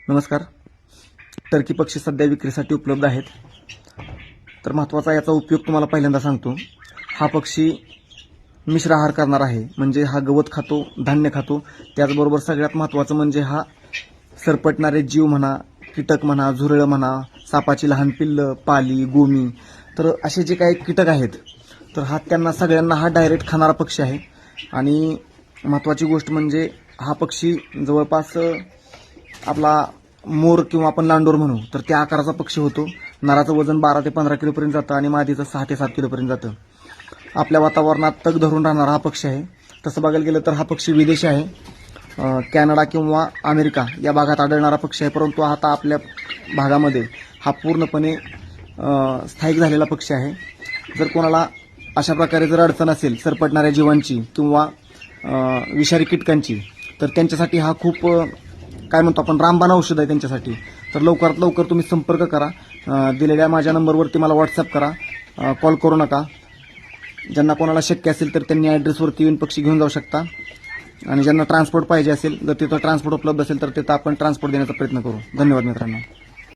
नमस्कार. टर्की पक्षी सध्या विक्रीसाठी उपलब्ध आहेत. तर महत्त्वाचा याचा उपयोग तुम्हाला पहिल्यांदा सांगतो. हा पक्षी मिश्र आहार करणार आहे, म्हणजे हा गवत खातो, धान्य खातो. त्याचबरोबर सगळ्यात महत्त्वाचं म्हणजे हा सरपटणारे जीव म्हणा, कीटक म्हणा, झुरळं म्हणा, सापाची लहान पिल्लं, पाली, गोमी, तर असे जे काही कीटक आहेत तर त्यांना सगळ्यांना हा डायरेक्ट खाणारा पक्षी आहे. आणि महत्त्वाची गोष्ट म्हणजे हा पक्षी जवळपास आपला मोर किंवा आपण लांडोर म्हणू तर त्या आकाराचा पक्षी होतो. नराचं वजन 12 ते 15 किलोपर्यंत जातं आणि मादीचं 6 ते 7 किलोपर्यंत जातं. आपल्या वातावरणात तग धरून राहणारा हा पक्षी आहे. तसं बघायला गेलं तर हा पक्षी विदेशी आहे. कॅनडा किंवा अमेरिका या भागात आढळणारा पक्षी आहे, परंतु आता आपल्या भागामध्ये हा पूर्णपणे स्थायिक झालेला पक्षी आहे. जर कोणाला अशा प्रकारे जर अडचण असेल सरपटणाऱ्या जीवांची किंवा विषारी कीटकांची, तर त्यांच्यासाठी हा खूप काय म्हणतो आपण रामबाण औषध आहे त्यांच्यासाठी. तर लवकरात लवकर तुम्ही संपर्क करा. दिलेल्या माझ्या नंबरवरती मला व्हॉट्सअप करा, कॉल करू नका. ज्यांना कोणाला शक्य असेल तर त्यांनी ॲड्रेसवरती येऊन पक्षी घेऊन जाऊ शकता. आणि ज्यांना ट्रान्सपोर्ट पाहिजे असेल, जर तिथं ट्रान्सपोर्ट उपलब्ध असेल तर तिथं आपण ट्रान्सपोर्ट देण्याचा प्रयत्न करू. धन्यवाद मित्रांनो.